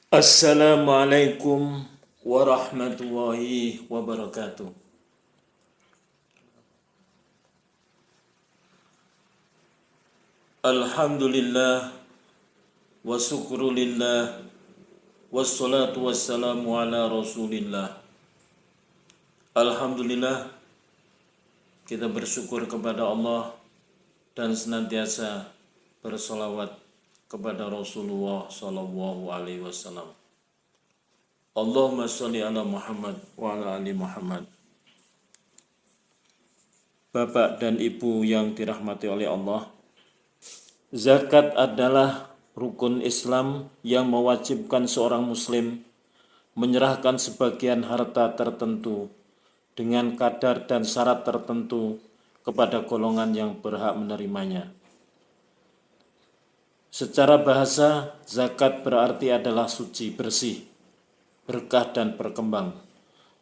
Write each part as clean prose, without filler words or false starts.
Assalamualaikum warahmatullahi wabarakatuh. Alhamdulillah wa syukrulillah wassalatu wassalamu ala rasulillah. Alhamdulillah, kita bersyukur kepada Allah dan senantiasa bersolawat kepada Rasulullah sallallahu alaihi wasallam. Allahumma sholli ala Muhammad wa ala ali Muhammad. Bapak dan Ibu yang dirahmati oleh Allah, zakat adalah rukun Islam yang mewajibkan seorang muslim menyerahkan sebagian harta tertentu dengan kadar dan syarat tertentu kepada golongan yang berhak menerimanya. Secara bahasa, zakat berarti adalah suci, bersih, berkah dan berkembang.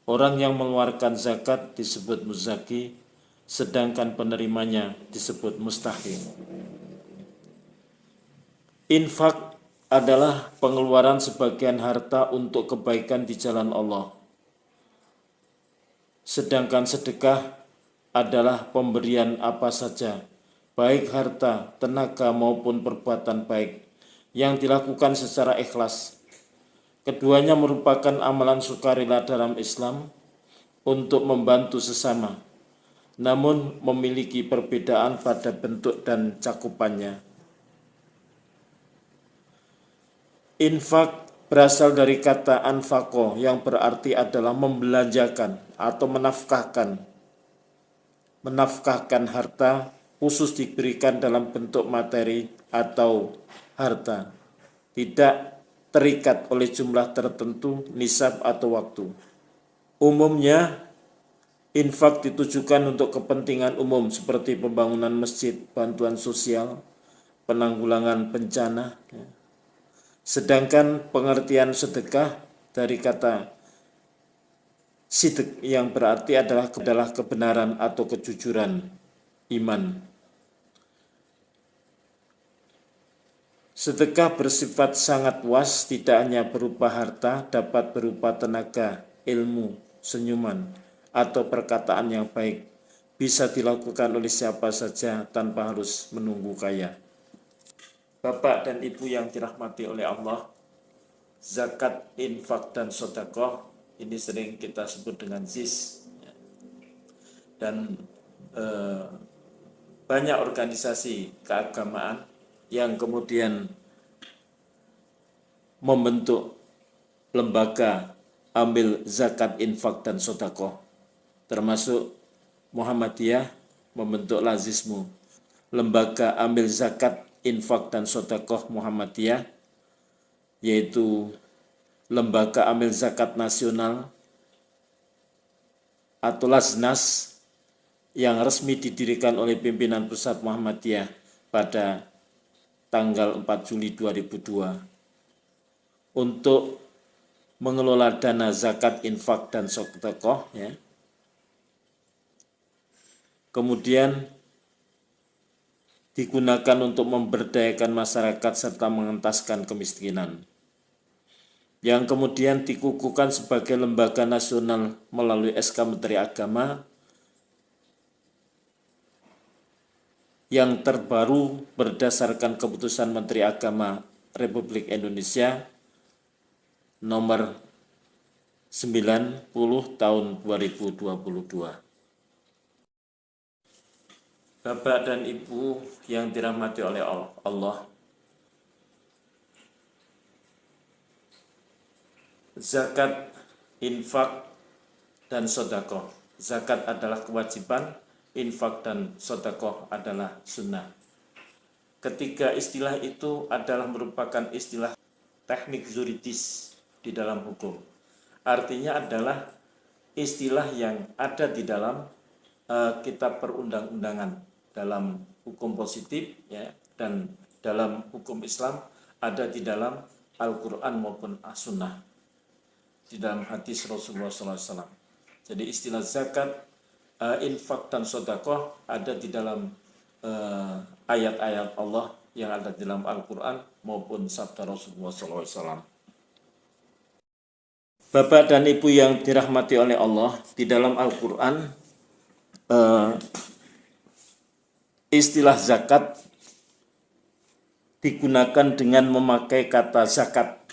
Orang yang mengeluarkan zakat disebut muzaki, sedangkan penerimanya disebut mustahik. Infak adalah pengeluaran sebagian harta untuk kebaikan di jalan Allah. Sedangkan sedekah adalah pemberian apa saja, baik harta, tenaga maupun perbuatan baik yang dilakukan secara ikhlas. Keduanya merupakan amalan sukarela dalam Islam untuk membantu sesama, namun memiliki perbedaan pada bentuk dan cakupannya. Infak berasal dari kata anfaqo yang berarti adalah membelanjakan atau menafkahkan harta, khusus diberikan dalam bentuk materi atau harta, tidak terikat oleh jumlah tertentu, nisab atau waktu. Umumnya, infak ditujukan untuk kepentingan umum seperti pembangunan masjid, bantuan sosial, penanggulangan bencana. Sedangkan pengertian sedekah dari kata sidq yang berarti adalah kebenaran atau kejujuran iman. Sedekah bersifat sangat luas, tidak hanya berupa harta, dapat berupa tenaga, ilmu, senyuman, atau perkataan yang baik. Bisa dilakukan oleh siapa saja tanpa harus menunggu kaya. Bapak dan Ibu yang dirahmati oleh Allah, zakat, infak, dan sedekah ini sering kita sebut dengan ZIS. Dan banyak organisasi keagamaan yang kemudian membentuk lembaga ambil zakat, infak, dan sedekah, termasuk Muhammadiyah membentuk Lazismu, lembaga ambil zakat, infak, dan sedekah Muhammadiyah, yaitu lembaga amil zakat nasional atau Laznas yang resmi didirikan oleh pimpinan pusat Muhammadiyah pada tanggal 4 Juli 2002 untuk mengelola dana zakat, infak, dan sedekah, ya. Kemudian digunakan untuk memberdayakan masyarakat serta mengentaskan kemiskinan, yang kemudian dikukuhkan sebagai lembaga nasional melalui SK Menteri Agama yang terbaru berdasarkan keputusan Menteri Agama Republik Indonesia nomor 90 tahun 2022. Bapak dan Ibu yang dirahmati oleh Allah, zakat, infak, dan sedekah. Zakat adalah kewajiban, infak dan sedekah adalah sunnah. Ketiga istilah itu adalah merupakan istilah teknik yuridis di dalam hukum. Artinya adalah istilah yang ada di dalam kitab perundang-undangan, dalam hukum positif, ya, dan dalam hukum Islam ada di dalam Al-Quran maupun As-Sunnah, di dalam hadis Rasulullah SAW. Jadi istilah zakat, infak, dan sedekah ada di dalam ayat-ayat Allah yang ada di dalam Al-Quran maupun sabda Rasulullah SAW. Bapak dan Ibu yang dirahmati oleh Allah, di dalam Al-Quran istilah zakat digunakan dengan memakai kata zakat.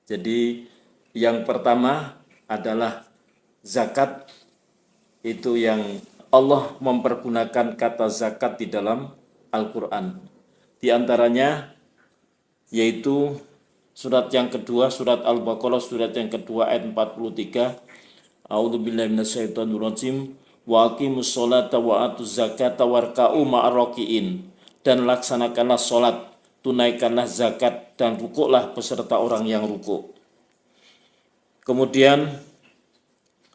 Jadi yang pertama adalah zakat, itu yang Allah mempergunakan kata zakat di dalam Al-Quran. Di antaranya yaitu surat yang kedua, surat Al-Baqarah, surat yang kedua ayat 43. A'udzubillahi minasyaitonirrajim. Wa aqimus sholata wa atuz zakata warka'u ma'arrakiin. Dan laksanakanlah sholat, tunaikanlah zakat, dan rukuklah beserta orang yang rukuk. Kemudian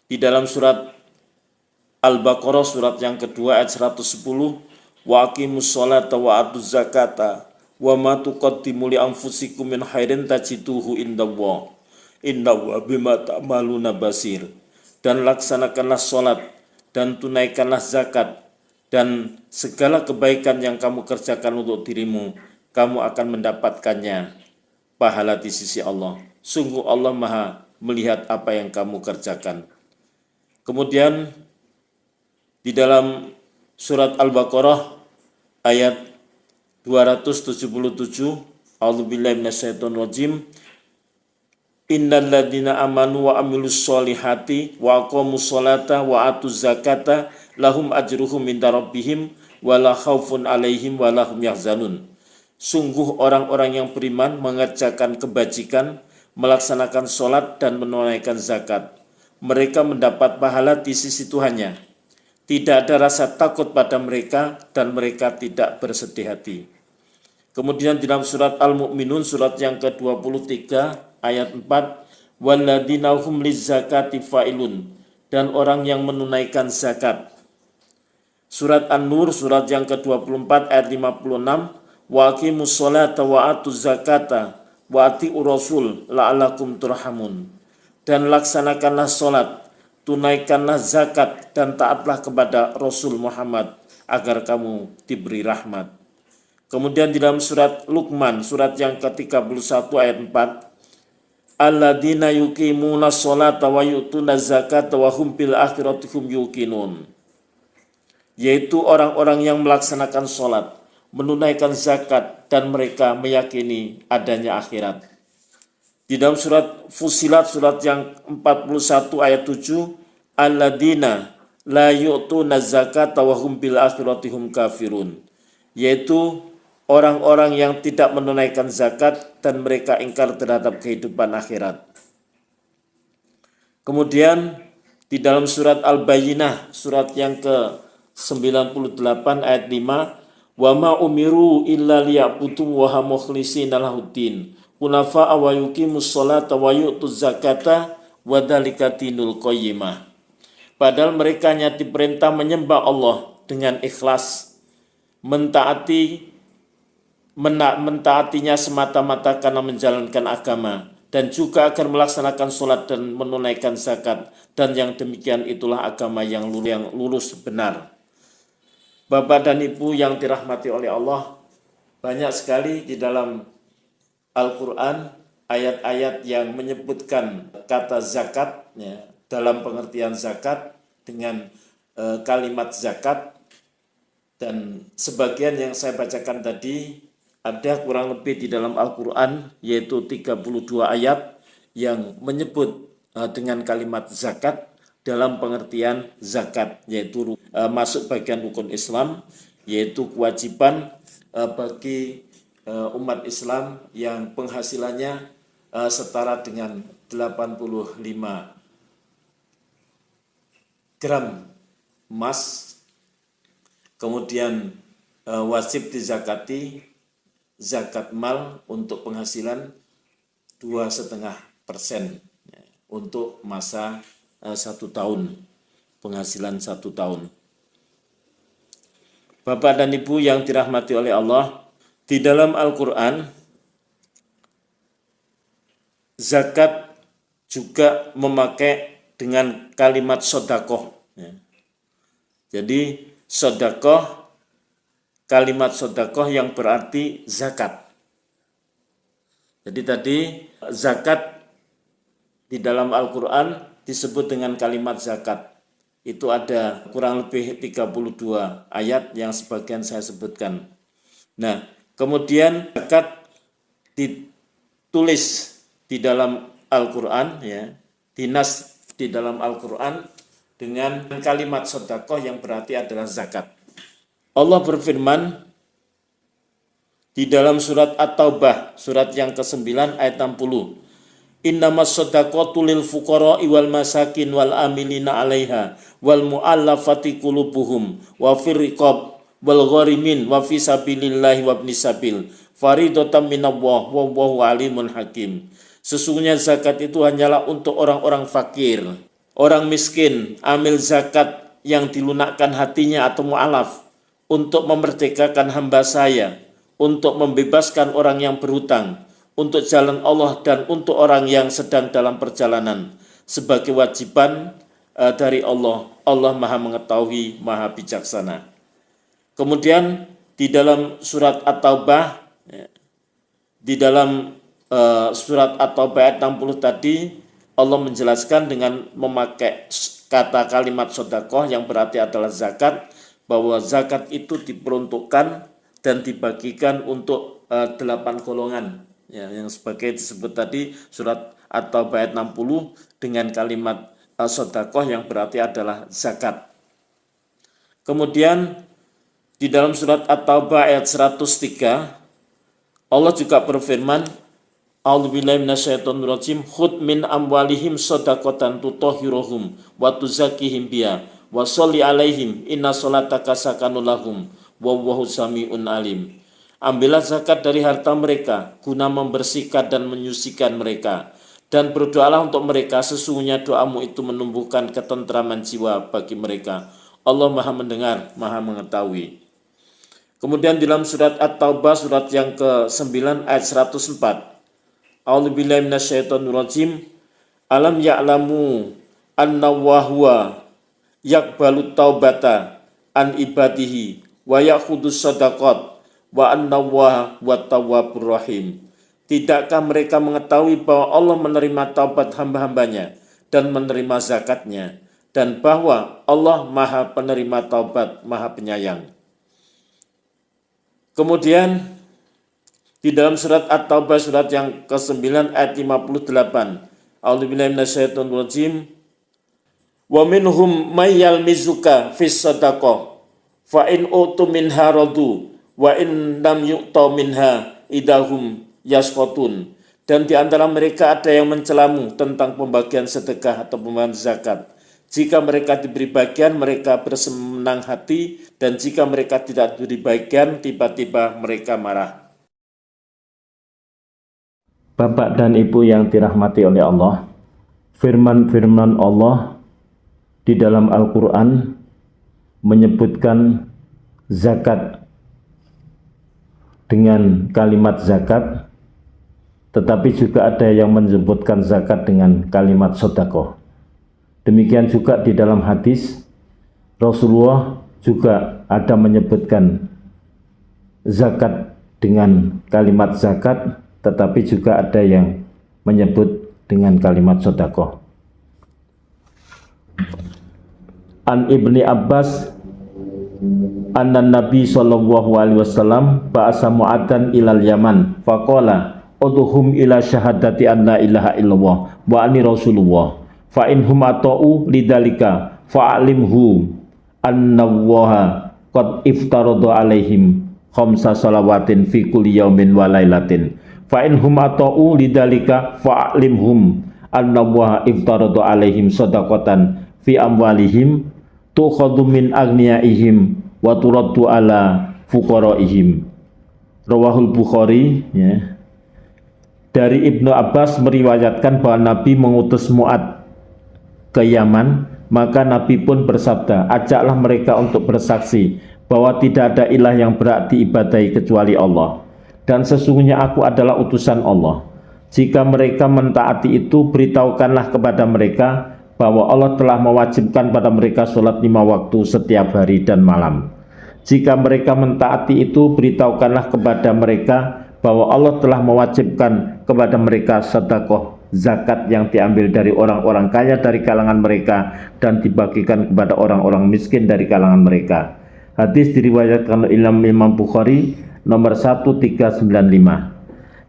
di dalam surat Al-Baqarah, surat yang kedua ayat 110. Wa aqimus sholata wa atuz zakata wa ma tuqaddimu li anfusikum min khairin tajiduhu indallah innallaha bima ta'maluna basir. Dan laksanakanlah sholat dan tunaikanlah zakat, dan segala kebaikan yang kamu kerjakan untuk dirimu, kamu akan mendapatkannya pahala di sisi Allah. Sungguh Allah Maha melihat apa yang kamu kerjakan. Kemudian di dalam surat Al-Baqarah ayat 277, A'udzubillahi minasyaitonirrajim. Innal ladzina amanu wa amilus solihati wa aqamus sholata wa atuz zakata lahum ajruhum inda rabbihim wa la khaufun alaihim wa lahum yahzanun. Sungguh orang-orang yang beriman mengerjakan kebajikan, melaksanakan sholat dan menunaikan zakat, mereka mendapat pahala di sisi Tuhannya. Tidak ada rasa takut pada mereka dan mereka tidak bersedih hati. Kemudian dalam surat Al-Mu'minun, surat yang ke-23 ayat 4, walladzina hum lizzakati fa'ilun, dan orang yang menunaikan zakat. Surat An-Nur, surat yang ke-24 ayat 56, wa aqimus sholata wa atuz zakata wa ati'ur rasul la'alakum turhamun. Dan laksanakanlah sholat, tunaikanlah zakat, dan taatlah kepada Rasul Muhammad agar kamu diberi rahmat. Kemudian di dalam surat Luqman, surat yang ke-31 ayat 4, alladzina yuqimuna sholata wa yu'tuna zakata wa hum bil akhirati hum yuqinun. Yaitu orang-orang yang melaksanakan sholat, menunaikan zakat, dan mereka meyakini adanya akhirat. Di dalam surat Fussilat, surat yang 41 ayat 7, alladzina la yu'tuna zakata wa hum bil akhirati hum kafirun. Yaitu orang-orang yang tidak menunaikan zakat dan mereka ingkar terhadap kehidupan akhirat. Kemudian di dalam surat Al-Bayyinah, surat yang ke-98 ayat 5, wa ma umiru illa liya'budu wa mukhlishina lahuddin hunafa wa yuqimus sholata wa yu'tuz zakata wa dzalika dinul qayyimah. Padahal mereka hanya diperintah menyembah Allah dengan ikhlas, mentaatinya semata-mata karena menjalankan agama, dan juga akan melaksanakan sholat dan menunaikan zakat, dan yang demikian itulah agama yang lurus benar. Bapak dan Ibu yang dirahmati oleh Allah, banyak sekali di dalam Al-Quran ayat-ayat yang menyebutkan kata zakat, ya, dalam pengertian zakat dengan kalimat zakat, dan sebagian yang saya bacakan tadi ada kurang lebih di dalam Al-Quran, yaitu 32 ayat yang menyebut dengan kalimat zakat dalam pengertian zakat, yaitu masuk bagian rukun Islam, yaitu kewajiban bagi umat Islam yang penghasilannya setara dengan 85 gram emas. Kemudian wajib dizakati zakat mal untuk penghasilan 2,5% untuk masa 1 tahun, penghasilan 1 tahun. Bapak dan Ibu yang dirahmati oleh Allah, di dalam Al-Quran zakat juga memakai dengan kalimat sodakoh. Jadi sodakoh, kalimat sodakoh yang berarti zakat. Jadi tadi zakat di dalam Al-Quran disebut dengan kalimat zakat. Itu ada kurang lebih 32 ayat yang sebagian saya sebutkan. Nah, kemudian zakat ditulis di dalam Al-Quran, ya, dinas di dalam Al-Quran dengan kalimat sedekah yang berarti adalah zakat. Allah berfirman di dalam surat At-Taubah, surat yang ke-9 ayat 60. Innamas shadaqatu lil fuqara'i wal masakin wal amilina 'alaiha wal mu'allafati qulubuhum wa fir riqab wal gharimin wa fi sabilillahi wa ibnis sabil faridatan minallah wallahu alimun hakim. Sesungguhnya zakat itu hanyalah untuk orang-orang fakir, orang miskin, amil zakat yang dilunakkan hatinya atau mu'alaf, untuk memerdekakan hamba saya, untuk membebaskan orang yang berhutang, untuk jalan Allah dan untuk orang yang sedang dalam perjalanan, sebagai wajiban dari Allah. Allah Maha mengetahui, Maha bijaksana. Kemudian di dalam surat At-Taubah, di dalam surat At-Taubah ayat 60 tadi, Allah menjelaskan dengan memakai kata kalimat sedekah yang berarti adalah zakat, bahwa zakat itu diperuntukkan dan dibagikan untuk 8 golongan, ya, yang sebagai disebut tadi surat At-Taubah ayat 60 dengan kalimat sedekah yang berarti adalah zakat. Kemudian di dalam surat At-Taubah ayat 103 Allah juga berfirman, A'udzubillahi minasyaitonirrajim, khudh min amwalihim shadaqatan tutahhiruhum wa tuzakkihim biha wa sholli alaihim inna sholataka sakanun lahum wallahu samiun alim. Ambillah zakat dari harta mereka guna membersihkan dan menyucikan mereka, dan berdoalah untuk mereka, sesungguhnya doamu itu menumbuhkan ketentraman jiwa bagi mereka. Allah Maha mendengar, Maha mengetahui. Kemudian dalam surat At-Taubah surat yang ke-9 ayat 104. A'udzubillahi minasyaitonirrajim. Alam ya'lamu anna wa huwa yaqbalu taubata an ibadihi wa ya'khudus shadaqat wa anna wa tawwabur rahim. Tidakkah mereka mengetahui bahwa Allah menerima taubat hamba-hambanya dan menerima zakatnya, dan bahwa Allah Maha penerima taubat, Maha penyayang. Kemudian di dalam surat At-Taubah surat yang ke-9 ayat 58. A'udzubillahi minasyaitonirrajim. Wa minhum may yalmizuka fis shadaqah fa in utu minha radu wa in lam yu'ta minha idahum yasqatun. Dan di antara mereka ada yang mencelamu tentang pembagian sedekah atau pembagian zakat. Jika mereka diberi bagian, mereka bersenang hati, dan jika mereka tidak diberi bagian, tiba-tiba mereka marah. Bapak dan Ibu yang dirahmati oleh Allah, firman-firman Allah di dalam Al-Quran menyebutkan zakat dengan kalimat zakat, tetapi juga ada yang menyebutkan zakat dengan kalimat sedekah. Demikian juga di dalam hadis Rasulullah juga ada menyebutkan zakat dengan kalimat zakat, tetapi juga ada yang menyebut dengan kalimat sedekah. An Ibni Abbas anna Nabi sallallahu alaihi wasallam ba'asa Mu'adhan ilal Yaman faqala udhum ila syahadati an la ilaha illallah wa anni rasulullah fa in hum ata'u lidzalika fa'alimhu annallaha qad iftarada alaihim khamsa salawatin fi kulli yaumin wa lailatin fa in hum ata'u lidzalika fa'alimhum annallaha iftarada alaihim shadaqatan fi amwalihim tukhadhu min agniyaihim wa turaddu ala fuqaraihim. Rawahul Bukhari, ya. Dari Ibnu Abbas meriwayatkan bahwa Nabi mengutus Mu'adh ke Yaman, maka Nabi pun bersabda, ajaklah mereka untuk bersaksi bahwa tidak ada ilah yang berhak diibadahi kecuali Allah, dan sesungguhnya aku adalah utusan Allah. Jika mereka mentaati itu, beritahukanlah kepada mereka bahwa Allah telah mewajibkan pada mereka sholat 5 waktu setiap hari dan malam. Jika mereka mentaati itu, beritahukanlah kepada mereka bahwa Allah telah mewajibkan kepada mereka sedekah zakat yang diambil dari orang-orang kaya dari kalangan mereka dan dibagikan kepada orang-orang miskin dari kalangan mereka. Hadis diriwayatkan oleh Imam Bukhari nomor 1395.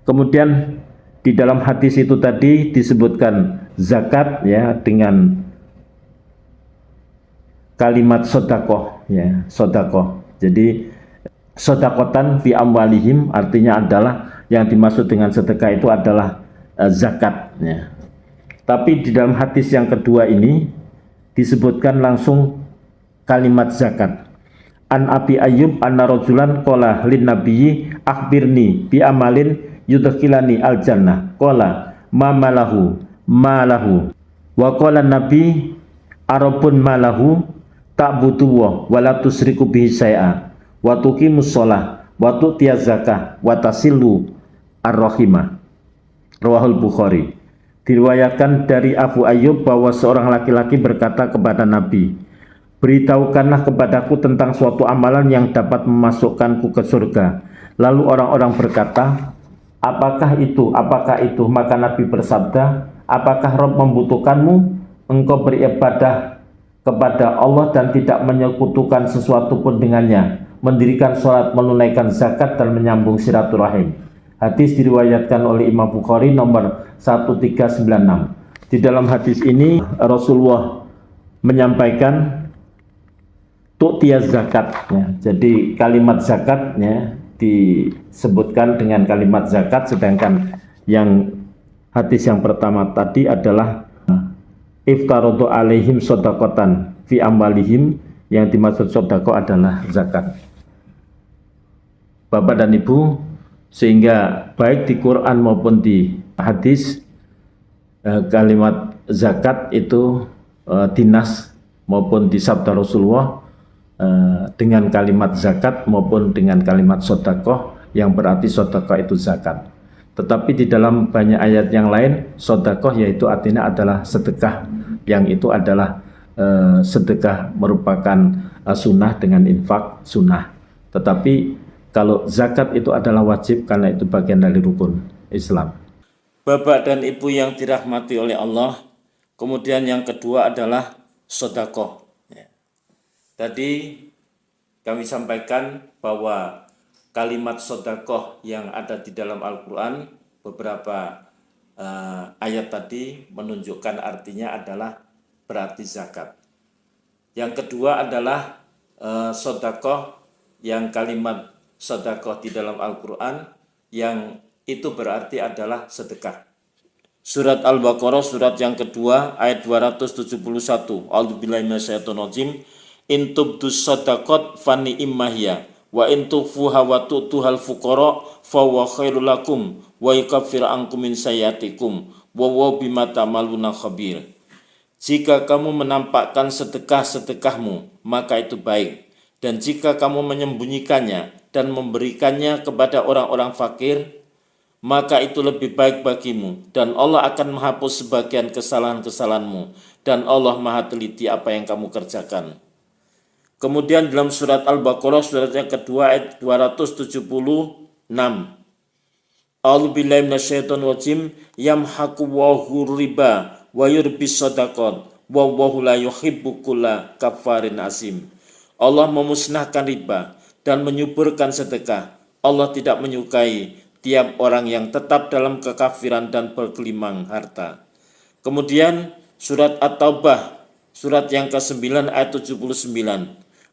Kemudian di dalam hadis itu tadi disebutkan zakat ya dengan kalimat sodakoh ya, sodakoh. Jadi sodakotan fi amwalihim artinya adalah yang dimaksud dengan sedekah itu adalah zakat ya. Tapi di dalam hadis yang kedua ini disebutkan langsung kalimat zakat. An Abi Ayyub anna rajulan qala lin nabiyyi akhbirni bi amalin yudkhilani al jannah qala ma malahu wa qala nabi arabun malahu ta'budu wa la tusriku bihi syai'a wa tuqimus shalah wa tu'tiyaz zakah wa tasillu ar-rahimah. Rawahul Bukhari. Diriwayatkan dari Abu Ayyub bahwa seorang laki-laki berkata kepada Nabi, beritahukanlah kepadaku tentang suatu amalan yang dapat memasukkanku ke surga. Lalu orang-orang berkata, apakah itu? Apakah itu? Maka Nabi bersabda, apakah Rabb membutuhkanmu? Engkau beribadah kepada Allah dan tidak menyekutukan sesuatu pun dengannya, mendirikan sholat, menunaikan zakat dan menyambung silaturahim. Hadis diriwayatkan oleh Imam Bukhari nomor 1396. Di dalam hadis ini Rasulullah menyampaikan tu'tiyaz zakat ya. Jadi kalimat zakat ya disebutkan dengan kalimat zakat, sedangkan yang hadis yang pertama tadi adalah iftaradu alaihim sodakotan fi amwalihim, yang dimaksud sodako adalah zakat. Bapak dan Ibu, sehingga baik di Quran maupun di hadis kalimat zakat itu dinas maupun di sabda Rasulullah dengan kalimat zakat maupun dengan kalimat sodakoh, yang berarti sodakoh itu zakat. Tetapi di dalam banyak ayat yang lain sodakoh yaitu artinya adalah sedekah, yang itu adalah sedekah merupakan sunnah dengan infak sunnah. Tetapi kalau zakat itu adalah wajib karena itu bagian dari rukun Islam. Bapak dan Ibu yang dirahmati oleh Allah, kemudian yang kedua adalah sedekah. Ya. Tadi kami sampaikan bahwa kalimat sedekah yang ada di dalam Al-Quran, beberapa ayat tadi menunjukkan artinya adalah berarti zakat. Yang kedua adalah sedekah, yang kalimat sedekah di dalam Al-Quran yang itu berarti adalah sedekah. Surat Al-Baqarah surat yang kedua ayat 271. A'udzubillahi minasyaitonirrajim. In tubdus sadaqat fani immahya wa in tukhfuha wa tu'tuhal fuqara fa huwa khairul lakum wa yukaffir ankum min sayyiatikum wa huwa bima ta'maluna khabir. Jika kamu menampakkan sedekah-sedekahmu, maka itu baik. Dan jika kamu menyembunyikannya dan memberikannya kepada orang-orang fakir, maka itu lebih baik bagimu, dan Allah akan menghapus sebagian kesalahan-kesalahanmu, dan Allah Maha teliti apa yang kamu kerjakan. Kemudian dalam surat Al-Baqarah surat yang kedua ayat 276. A'udzubillahi minasyaitonirrajim. Yamhaqu Allahu riba wa yurbis shadaqat wallahu la yuhibbu kulla kafarin asim. Allah memusnahkan riba dan menyuburkan sedekah. Allah tidak menyukai tiap orang yang tetap dalam kekafiran dan bergelimang harta. Kemudian surat At-Taubah surat yang ke-9 ayat 79.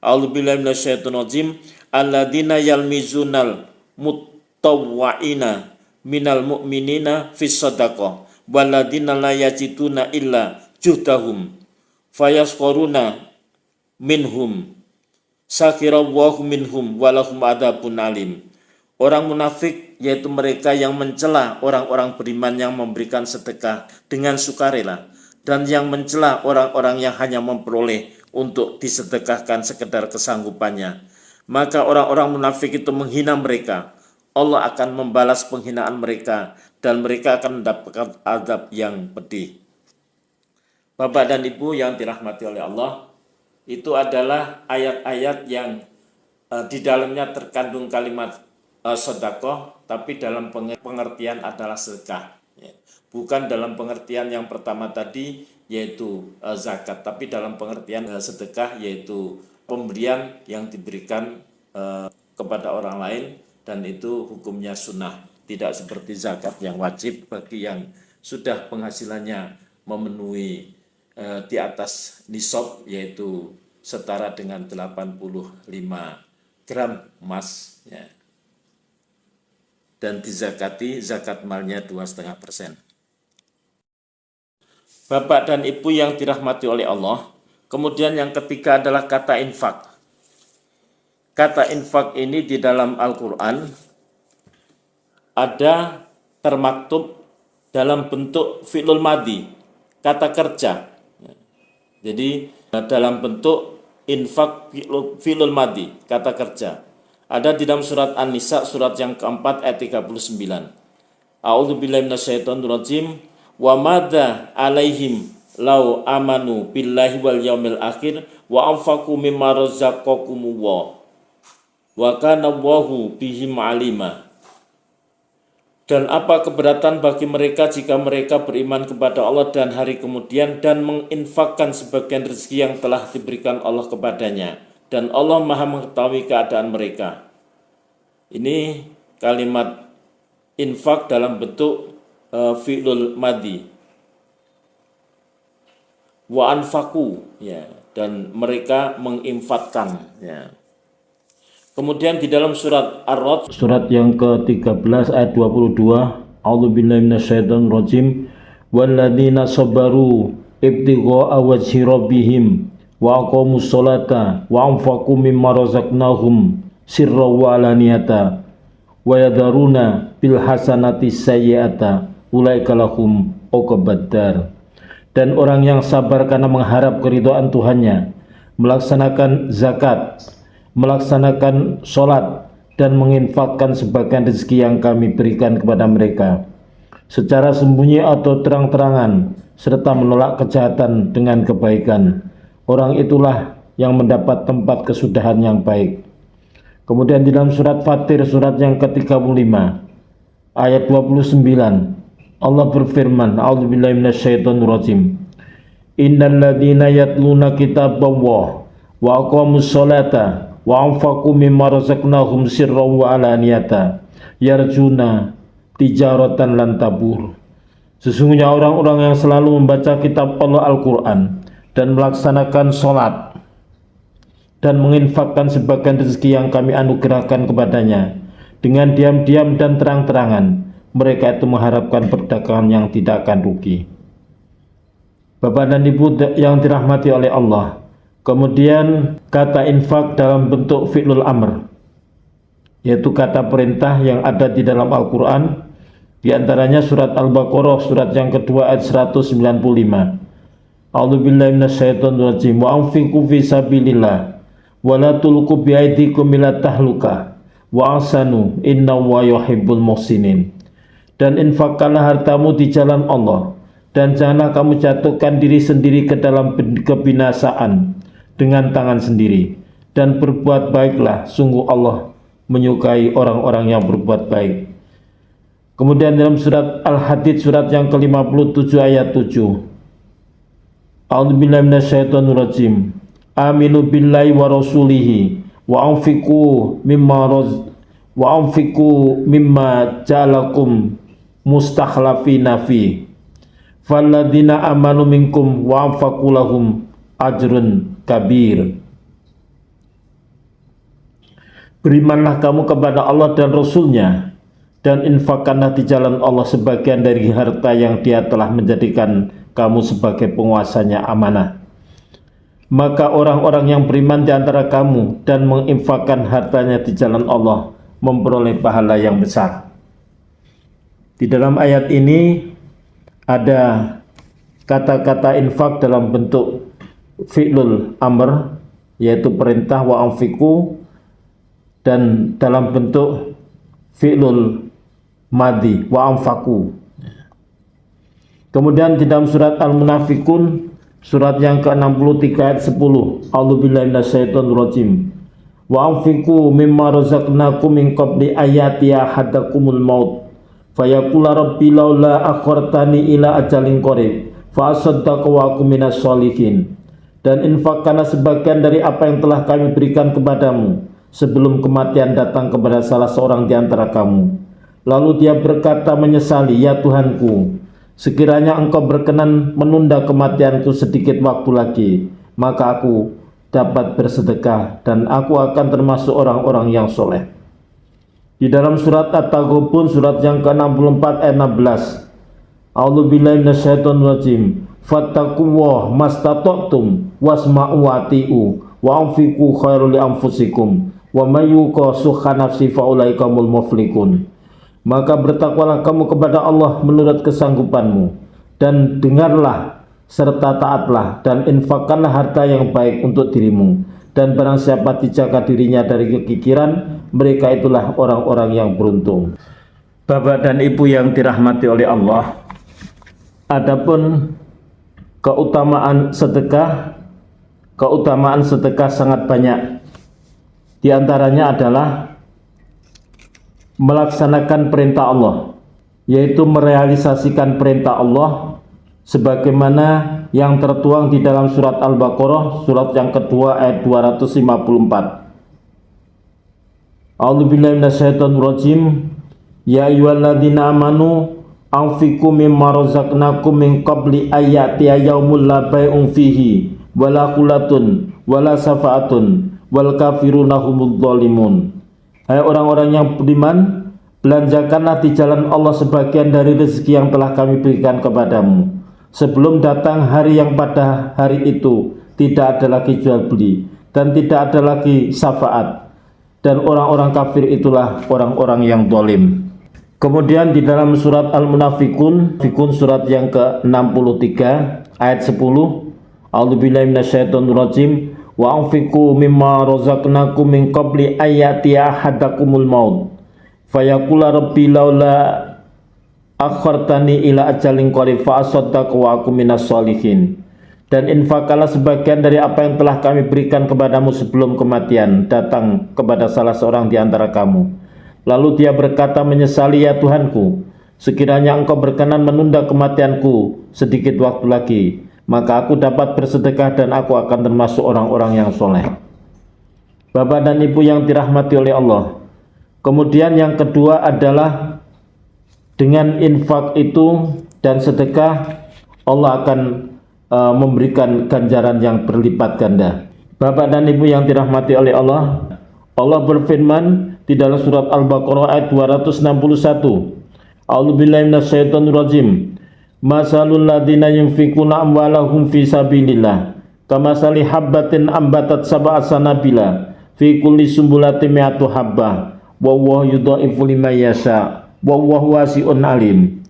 A'udzubillahi minasyaitonirrajim. Alladzina yalmizunal mutawwa'ina minal mu'minina fis shadaqah walladzina la yajiduna illa juhdahum fayasquruna minhum sakhirallahu minhum walahum adzabun alim. Orang munafik yaitu mereka yang mencela orang-orang beriman yang memberikan sedekah dengan sukarela, dan yang mencela orang-orang yang hanya memperoleh untuk disedekahkan sekedar kesanggupannya. Maka orang-orang munafik itu menghina mereka. Allah akan membalas penghinaan mereka dan mereka akan mendapatkan azab yang pedih. Bapak dan Ibu yang dirahmati oleh Allah, itu adalah ayat-ayat yang di dalamnya terkandung kalimat sedekah, tapi dalam pengertian adalah sedekah. ya. Bukan dalam pengertian yang pertama tadi yaitu zakat, tapi dalam pengertian sedekah yaitu pemberian yang diberikan kepada orang lain, dan itu hukumnya sunnah, tidak seperti zakat yang wajib bagi yang sudah penghasilannya memenuhi di atas nisab, yaitu setara dengan 85 gram emas, ya. Dan dizakati zakat malnya 2,5%. Bapak dan Ibu yang dirahmati oleh Allah, kemudian yang ketiga adalah kata infak. Kata infak ini di dalam Al-Quran ada termaktub dalam bentuk fi'lul madhi, kata kerja. Jadi dalam bentuk infak fi'lul madhi, kata kerja. Ada di dalam surat An-Nisa, surat yang keempat ayat 39. A'udzubillahi minasyaitonirrajim. Wa madza alaihim lau amanu billahi wal yaumil akhir wa anfaqu mimma razaqakumullah wa kana Allahu bihim alima. Dan apa keberatan bagi mereka jika mereka beriman kepada Allah dan hari kemudian dan menginfakkan sebagian rezeki yang telah diberikan Allah kepadanya, dan Allah Maha mengetahui keadaan mereka. Ini kalimat infak dalam bentuk fi'lul madhi, wa anfaku, ya, dan mereka menginfakkan, ya. Kemudian di dalam surat Ar-Ra'd, surat yang ke-13 ayat 22, a'udzubillahi minasyaitonirrajim, walladzina sabaru ibtigha'a wajhi rabbihim wa aqamus sholata wa anfaqu mimma razaqnahum sirra wa alaniyata wa yadaruna bil hasanati sayyi'ata ulaika lahum uqbaddar. Dan orang yang sabar karena mengharap keridhaan Tuhannya, melaksanakan zakat, melaksanakan sholat, dan menginfakkan sebagian rezeki yang kami berikan kepada mereka secara sembunyi atau terang-terangan, serta menolak kejahatan dengan kebaikan, orang itulah yang mendapat tempat kesudahan yang baik. Kemudian di dalam surat Fatir, surat yang ke-35 ayat 29, Allah berfirman, a'udzubillahi minasyaitonirrajim, innal ladzina yatluna kitaballah wa aqamus sholata wa anfaqu mimma razaqnahum sirran wa alaniyata yarjuna tijaratan lan tabur. Sesungguhnya orang-orang yang selalu membaca kitab Allah Al-Quran dan melaksanakan sholat dan menginfakkan sebagian rezeki yang kami anugerahkan kepadanya dengan diam-diam dan terang-terangan, mereka itu mengharapkan perdagangan yang tidak akan rugi. Bapak dan Ibu yang dirahmati oleh Allah, kemudian kata infak dalam bentuk fi'lul amr, yaitu kata perintah yang ada di dalam Al-Quran, di antaranya surat Al-Baqarah, surat yang kedua ayat 195. A'udzubillahi minasyaitonirrajim, wa anfiqu fi sabilillah wa la tulqu bi aydikum ila tahluka wa ahsanu innallaha yuhibbul muhsinin. Dan infakkanlah hartamu di jalan Allah, dan janganlah kamu jatuhkan diri sendiri ke dalam kebinasaan dengan tangan sendiri, dan berbuat baiklah, sungguh Allah menyukai orang-orang yang berbuat baik. Kemudian dalam surat Al-Hadid, surat yang ke-57 ayat 7, a'udzubillahi minasyaitonirrajim, aminu billahi wa rasulihi wa anfiqu mimma ja'alakum mustakhlafina fi falladzina amanu minkum wa anfaqu lahum ajrun kabir. Berimanlah kamu kepada Allah dan Rasulnya, dan infakkanlah di jalan Allah sebagian dari harta yang Dia telah menjadikan kamu sebagai penguasanya amanah. Maka orang-orang yang beriman di antara kamu dan menginfakkan hartanya di jalan Allah memperoleh pahala yang besar. Di dalam ayat ini ada kata-kata infak dalam bentuk fi'lul amr, yaitu perintah wa anfiqu, dan dalam bentuk fi'lul madhi wa anfaqu. Kemudian di dalam surat Al-Munafiqun, surat yang ke-63 ayat 10, a'udzubillahi minasyaitonirrajim, wa anfiqu mimma razaqnakum min qabli ayati ahadakumul maut Fayaqula rabbi laula akhartani ila ajalin qarib fa asaddaqu wa akum minas sholihin. Dan infakkanlah sebagian dari apa yang telah kami berikan kepadamu sebelum kematian datang kepada salah seorang di antara kamu. Lalu dia berkata menyesali, ya Tuhanku, sekiranya engkau berkenan menunda kematianku sedikit waktu lagi, maka aku dapat bersedekah dan aku akan termasuk orang-orang yang soleh. Di dalam surat At-Taghabun surat yang ke-64 ayat 16. A'udzubillahi minasyaitonir rajim. Fattaqullaha mastata'tum wasma'u wati'u wa anfiqu khairul li anfusikum wa may yuqa shuhha nafsi fa ulaikumul muflihun. Maka bertakwalah kamu kepada Allah menurut kesanggupanmu, dan dengarlah serta taatlah, dan infakkanlah harta yang baik untuk dirimu, dan barang siapa dijaga dirinya dari kekikiran, mereka itulah orang-orang yang beruntung. Bapak dan Ibu yang dirahmati oleh Allah, adapun keutamaan sedekah sangat banyak. Di antaranya adalah melaksanakan perintah Allah, yaitu merealisasikan perintah Allah sebagaimana yang tertuang di dalam surat Al-Baqarah surat yang kedua ayat 254. A'udzubillahi minasyaitonir rajim. Ya ayyuhalladzina amanu anfiqu mimma razaqnakum min qabli ayyatiya yaumul la bai'un fihi wala qulatun wala safa'atun wal kafiruna humudz zalimun. Hai orang-orang yang beriman, belanjakanlah di jalan Allah sebagian dari rezeki yang telah kami berikan kepadamu sebelum datang hari yang pada hari itu tidak ada lagi jual beli dan tidak ada lagi syafaat, dan orang-orang kafir itulah orang-orang yang zalim. Kemudian di dalam surat Al-Munafiqun surat yang ke-63 ayat 10. A'udzubillahi minasyaitonir rajim. Wa anfiqu mimma razaqnakum min qabli ayyatiya ahadakumul maut fayaqula rabbi laula akhartani ila ajalin qarib fa asaddaqu wa akum minas sholihin. Dan infakkanlah sebagian dari apa yang telah kami berikan kepadamu sebelum kematian datang kepada salah seorang di antara kamu. Lalu dia berkata menyesali, ya Tuhanku, sekiranya engkau berkenan menunda kematianku sedikit waktu lagi, maka aku dapat bersedekah dan aku akan termasuk orang-orang yang soleh. Bapak dan Ibu yang dirahmati oleh Allah. Kemudian yang kedua adalah dengan infak itu dan sedekah, Allah akan memberikan ganjaran yang berlipat ganda. Bapak dan Ibu yang dirahmati oleh Allah, Allah berfirman di dalam surat Al-Baqarah ayat 261. A'udzubillahi minasyaitonir rajim. Masalul ladzina yunfikuna amwalahum fi sabilillah kamasali habbatin ambatat sab'a sanabila fi kulli sumbulatin mi'atu habbah wallahu yudha'ifu liman yasha wallahu wasi'un alim.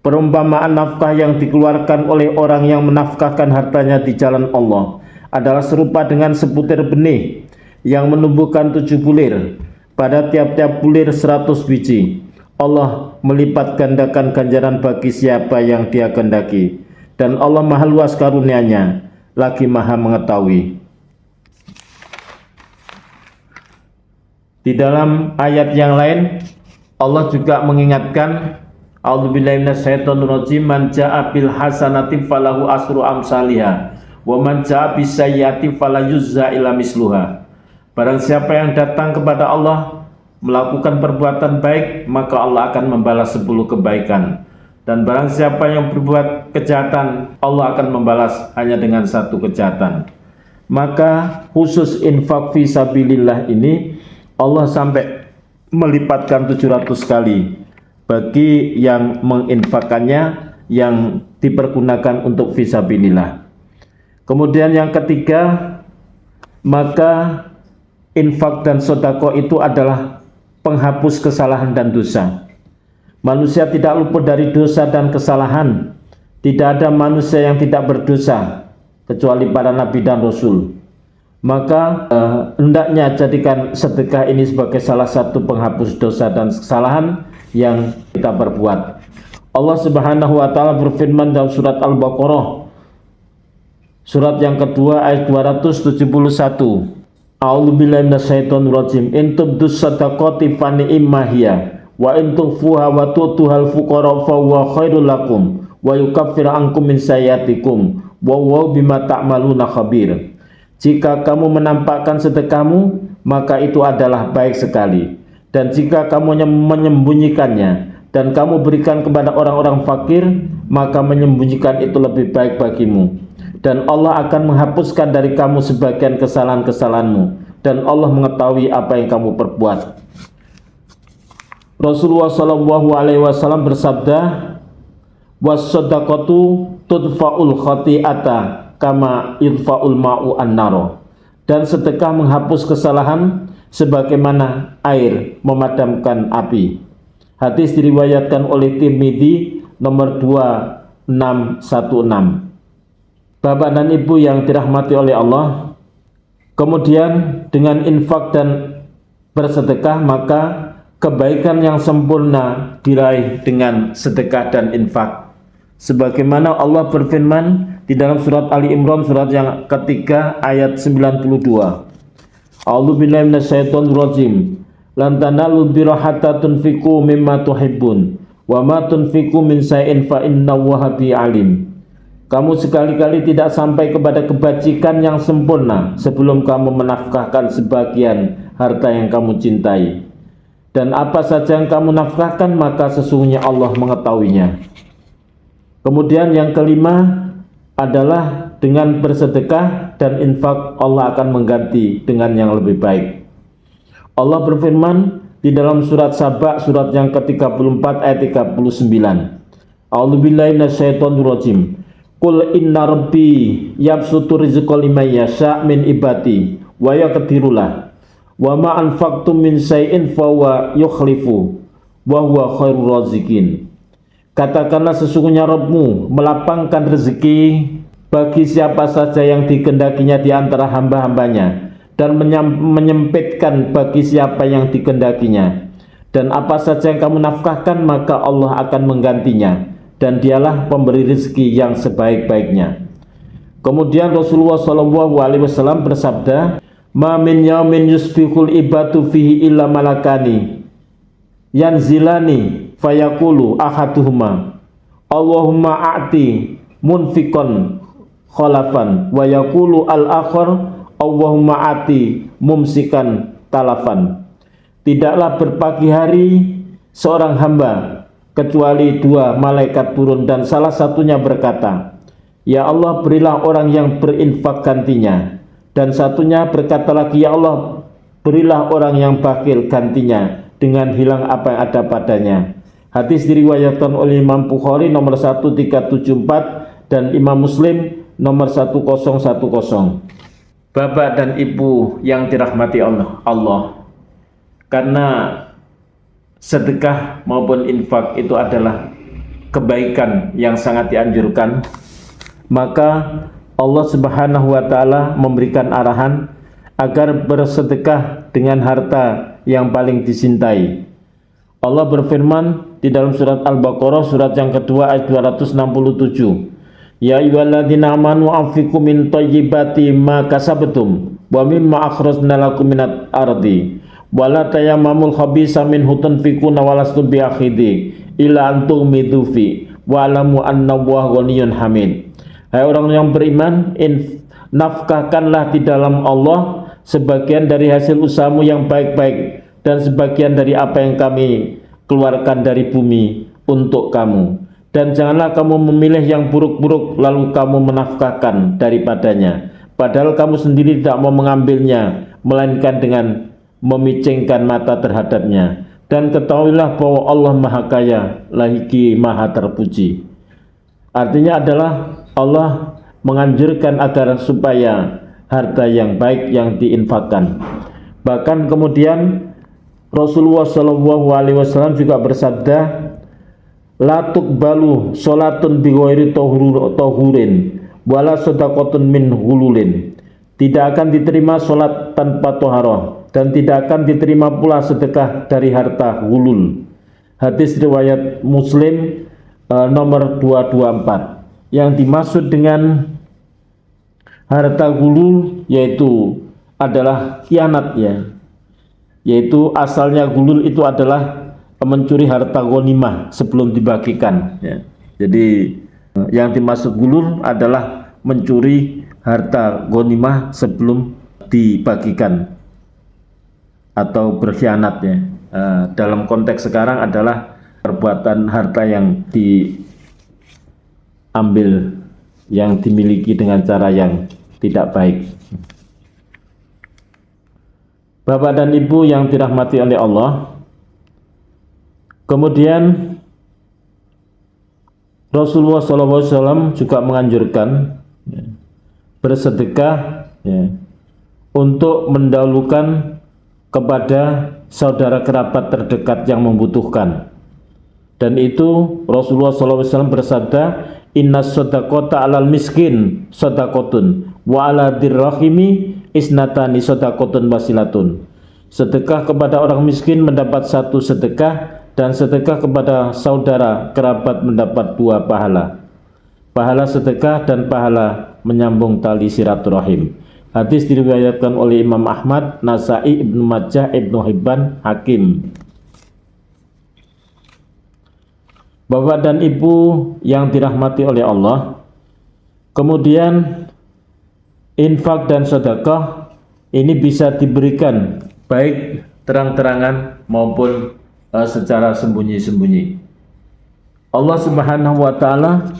Perumpamaan nafkah yang dikeluarkan oleh orang yang menafkahkan hartanya di jalan Allah adalah serupa dengan sebutir benih yang menumbuhkan 7 bulir, pada tiap-tiap bulir 100 biji. Allah melipat gandakan ganjaran bagi siapa yang Dia kehendaki, dan Allah Maha luas karunia-Nya, lagi Maha mengetahui. Di dalam ayat yang lain Allah juga mengingatkan, A'udzubillahi minasyaitonir rajim, man jaa'a bil hasanati falahu asru amsalihha wa man jaa'a bis sayyi'ati fala yujza illa misluha. Barang siapa yang datang kepada Allah melakukan perbuatan baik, maka Allah akan membalas 10 kebaikan. Dan barang siapa yang berbuat kejahatan, Allah akan membalas hanya dengan 1 kejahatan. Maka khusus infak fi sabilillah ini Allah sampai melipatkan 700 kali bagi yang menginfakkannya, yang dipergunakan untuk fi sabilillah. Kemudian yang ketiga, maka infak dan sedekah itu adalah penghapus kesalahan dan dosa. Manusia tidak luput dari dosa dan kesalahan. Tidak ada manusia yang tidak berdosa kecuali para nabi dan rasul. Maka hendaknya jadikan sedekah ini sebagai salah satu penghapus dosa dan kesalahan yang kita perbuat. Allah Subhanahu wa taala berfirman dalam surat Al-Baqarah surat yang kedua ayat 271. A'udzubillahi minasyaitonir rajim. In tubdus shadaqati fa ni'ma hiya wa in tukhfuha wa tu'tuhal fuqara fa huwa khairul lakum wa yukaffir ankum min sayyiatikum wa huwa bima ta'maluna khabir. Jika kamu menampakkan sedekahmu, maka itu adalah baik sekali. Dan jika kamu menyembunyikannya dan kamu berikan kepada orang-orang fakir, maka menyembunyikan itu lebih baik bagimu. Dan Allah akan menghapuskan dari kamu sebagian kesalahan-kesalahanmu, dan Allah mengetahui apa yang kamu perbuat. Rasulullah SAW bersabda, was-shadaqatu tudfa'ul khati'ata kama idfa'ul ma'u an-naro. Dan sedekah menghapus kesalahan sebagaimana air memadamkan api. Hadis diriwayatkan oleh Tirmidzi nomor 2616. Bapak dan Ibu yang dirahmati oleh Allah, kemudian dengan infak dan bersedekah, maka kebaikan yang sempurna diraih dengan sedekah dan infak. Sebagaimana Allah berfirman di dalam surat Ali Imran surat yang ketiga ayat 92. A'udzubillahi minasyaitonirrajim. Lan tanalul birra hatta tunfiqu mimma tuhibbun wa ma tunfiqu min shay'in fa innallaha bihi alim. Kamu sekali-kali tidak sampai kepada kebajikan yang sempurna sebelum kamu menafkahkan sebagian harta yang kamu cintai. Dan apa saja yang kamu nafkahkan, maka sesungguhnya Allah mengetahuinya. Kemudian yang kelima adalah dengan bersedekah dan infak, Allah akan mengganti dengan yang lebih baik. Allah berfirman di dalam surat Saba surat yang ke-34 ayat 39. A'udzubillahi minasyaitonirrajim. Qul inna rabbi yabsutu rizqa liman yasha' min ibadi wa yaqdiru lah wa ma anfaqtum min shay'in fa huwa yukhlifu wa huwa khairur raziqin. Katakanlah sesungguhnya Rabbmu melapangkan rezeki bagi siapa saja yang dikehendakinya di antara hamba-hambanya, dan menyempitkan bagi siapa yang dikehendakinya. Dan apa saja yang kamu nafkahkan, maka Allah akan menggantinya, dan dialah pemberi rezeki yang sebaik-baiknya. Kemudian Rasulullah SAW bersabda, ma min yaumin yusbihul ibadu fihi illa malakani yanzilani fayaqulu ahaduhuma Allahumma a'ti munfikon khalafan wa yaqulu al-akhar Allahumma a'ti mumsikan talafan. Tidaklah berpagi hari seorang hamba kecuali dua malaikat turun, dan salah satunya berkata, ya Allah, berilah orang yang berinfak gantinya. Dan satunya berkata lagi, ya Allah, berilah orang yang bakhil gantinya dengan hilang apa yang ada padanya. Hadis diriwayatkan oleh Imam Bukhari nomor 1374 dan Imam Muslim nomor 1010. Bapak dan Ibu yang dirahmati Allah, karena sedekah maupun infak itu adalah kebaikan yang sangat dianjurkan, maka Allah Subhanahu wa Ta'ala memberikan arahan agar bersedekah dengan harta yang paling dicintai. Allah berfirman di dalam surat Al-Baqarah surat yang kedua ayat 267. Ya ayyuhalladzina amanu anfiqu min thayyibati ma kasabtum wa mimma akhrajna lakum minal ardi wa la tayammamul khabisa minhu tunfiquna wa lastum biakhidhi illa antum midufi wa alamu annallaha ghaniyyun hamid. Hai orang yang beriman, nafkahkanlah di dalam Allah sebagian dari hasil usahamu yang baik-baik dan sebagian dari apa yang kami keluarkan dari bumi untuk kamu. Dan janganlah kamu memilih yang buruk-buruk lalu kamu menafkahkan daripadanya, padahal kamu sendiri tidak mau mengambilnya, melainkan dengan memicingkan mata terhadapnya. Dan ketahuilah bahwa Allah Maha Kaya lagi Maha Terpuji. Artinya adalah Allah menganjurkan agar supaya harta yang baik yang diinfakkan. Bahkan kemudian Rasulullah SAW juga bersabda, la tuqbalu sholatun bighairi tahurin wala shadaqatun min hululin. Tidak akan diterima sholat tanpa toharoh, dan tidak akan diterima pula sedekah dari harta hulul. Hadis riwayat Muslim nomor 224. Yang dimaksud dengan harta gulul yaitu adalah khianat, ya, yaitu asalnya gulul itu adalah mencuri harta ghanimah sebelum dibagikan, ya. Jadi yang dimaksud gulul adalah mencuri harta ghanimah sebelum dibagikan atau berkhianat, ya. Dalam konteks sekarang adalah perbuatan harta yang diambil, yang dimiliki dengan cara yang tidak baik. Bapak dan Ibu yang dirahmati oleh Allah, kemudian Rasulullah SAW juga menganjurkan, ya, bersedekah, ya, untuk mendahulukan kepada saudara kerabat terdekat yang membutuhkan. Dan itu Rasulullah SAW bersabda, inna sodakota alal miskin sodakotun wa ala dirrahimi isnatani sodakotun wasilatun. Sedekah kepada orang miskin mendapat satu sedekah, dan sedekah kepada saudara kerabat mendapat dua pahala. Pahala sedekah dan pahala menyambung tali silaturahim. Hadis diriwayatkan oleh Imam Ahmad, Nasai, Ibnu Majah, Ibnu Hibban, Hakim. Bapak dan Ibu yang dirahmati oleh Allah, kemudian infak dan sedekah ini bisa diberikan baik terang-terangan maupun secara sembunyi-sembunyi. Allah Subhanahu wa taala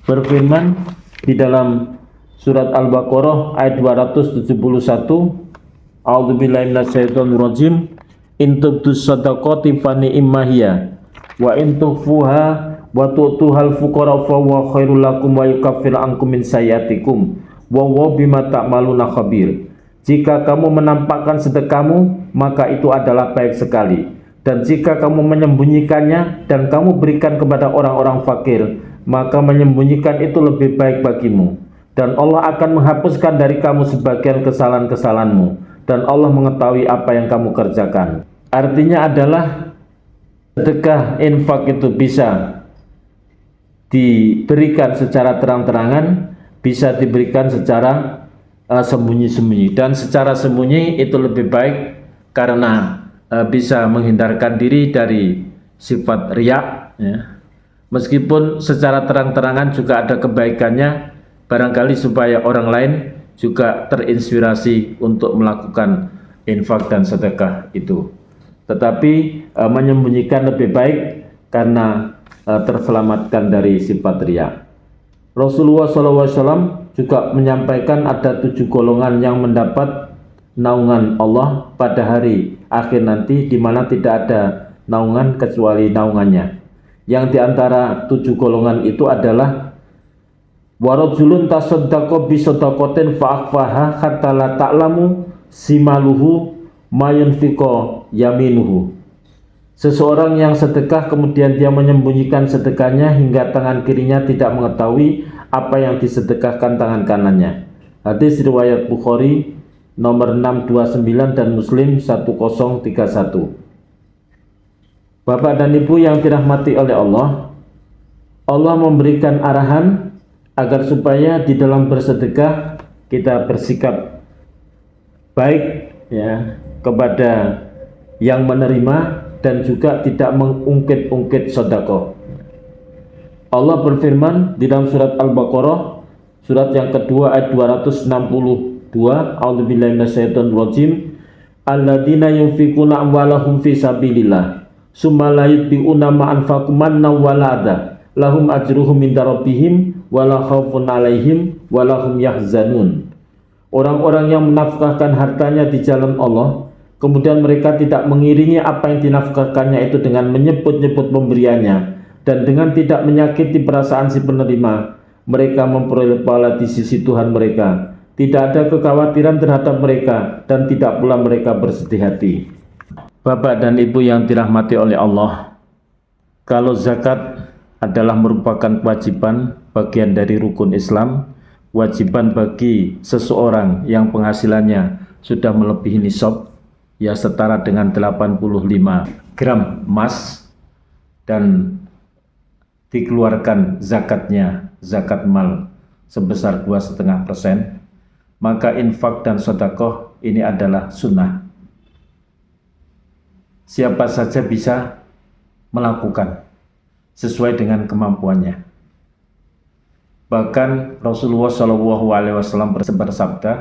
berfirman di dalam surat Al-Baqarah ayat 271, A'udzubillahi minasyaitonir rajim, in tubdus shadaqati fa ni'mahiya wa in tukhfuha wa tu'tuhal fuqara fa huwa khairul lakum wa yukaffir ankum min sayyiatikum wa huwa bima ta'maluna khabir. Jika kamu menampakkan sedekahmu, maka itu adalah baik sekali. Dan jika kamu menyembunyikannya dan kamu berikan kepada orang-orang fakir, maka menyembunyikan itu lebih baik bagimu. Dan Allah akan menghapuskan dari kamu sebagian kesalahan-kesalahanmu, dan Allah mengetahui apa yang kamu kerjakan. Artinya adalah sedekah infak itu bisa diberikan secara terang-terangan, bisa diberikan secara sembunyi-sembunyi. Dan secara sembunyi itu lebih baik karena bisa menghindarkan diri dari sifat riya, ya. Meskipun secara terang-terangan juga ada kebaikannya, barangkali supaya orang lain juga terinspirasi untuk melakukan infak dan sedekah itu. Tetapi menyembunyikan lebih baik karena terselamatkan dari sifat riya. Rasulullah SAW juga menyampaikan ada 7 golongan yang mendapat naungan Allah pada hari akhir nanti, di mana tidak ada naungan kecuali naungannya. Yang diantara 7 golongan itu adalah warajulun tasaddaqa bi shadaqatin fa akhfaha hatta la ta'lamu simaluhu ma yunfiqu yaminuhu. Seseorang yang sedekah kemudian dia menyembunyikan sedekahnya hingga tangan kirinya tidak mengetahui apa yang disedekahkan tangan kanannya. Hadis riwayat Bukhari nomor 629 dan Muslim 1031. Bapak dan Ibu yang dirahmati oleh Allah, Allah memberikan arahan agar supaya di dalam bersedekah kita bersikap baik, ya, kepada yang menerima dan juga tidak mengungkit-ungkit sedekah. Allah berfirman di dalam surat Al-Baqarah surat yang kedua ayat 262, A'udzubillahi minasyaitonir rajim, alladzina yunfikuna amwalahum fi sabilillah summa la yutbi'una ma anfaqu manna wala adza lahum ajruhum inda rabbihim wala khaufun 'alaihim wala hum yahzanun. Orang-orang yang menafkahkan hartanya di jalan Allah, kemudian mereka tidak mengiringi apa yang dinafkahkannya itu dengan menyebut-nyebut pemberiannya dan dengan tidak menyakiti perasaan si penerima, mereka memperoleh pahala di sisi Tuhan mereka. Tidak ada kekhawatiran terhadap mereka dan tidak pula mereka bersedih hati. Bapak dan Ibu yang dirahmati oleh Allah, kalau zakat adalah merupakan kewajiban bagian dari rukun Islam, kewajiban bagi seseorang yang penghasilannya sudah melebihi nisab, ya setara dengan 85 gram emas, dan dikeluarkan zakatnya, zakat mal sebesar 2,5%, maka infak dan sedekah ini adalah sunnah. Siapa saja bisa melakukan sesuai dengan kemampuannya. Bahkan Rasulullah SAW bersabda,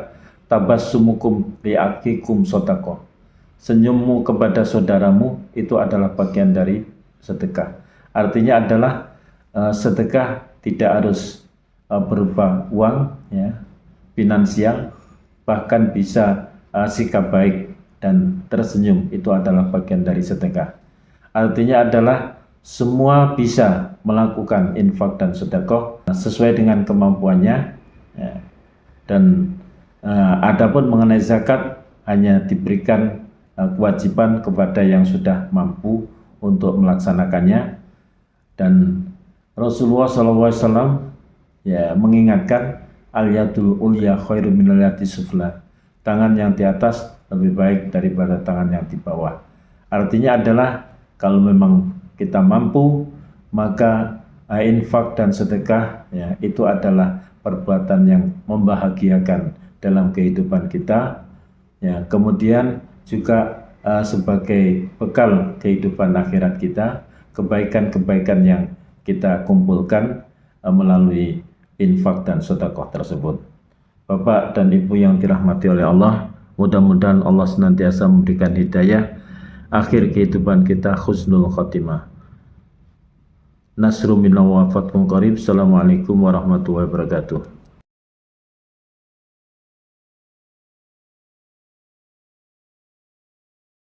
tabassumukum li akikum sodaqah. Senyummu kepada saudaramu itu adalah bagian dari sedekah. Artinya adalah sedekah tidak harus berupa uang, ya, finansial, bahkan bisa sikap baik dan tersenyum itu adalah bagian dari sedekah. Artinya adalah semua bisa melakukan infak dan sedekah sesuai dengan kemampuannya, ya. Dan adapun mengenai zakat hanya diberikan kewajiban kepada yang sudah mampu untuk melaksanakannya. Dan Rasulullah SAW ya mengingatkan al-yadul ulya khairu minal yadi sufla. Tangan yang di atas lebih baik daripada tangan yang di bawah. Artinya adalah kalau memang kita mampu, maka infak dan sedekah ya itu adalah perbuatan yang membahagiakan dalam kehidupan kita. Ya, kemudian juga sebagai bekal kehidupan akhirat kita, kebaikan-kebaikan yang kita kumpulkan melalui infak dan sedekah tersebut. Bapak dan Ibu yang dirahmati oleh Allah, mudah-mudahan Allah senantiasa memberikan hidayah akhir kehidupan kita husnul khotimah. Nasru minna wa fatkum qarib. Assalamualaikum warahmatullahi wabarakatuh.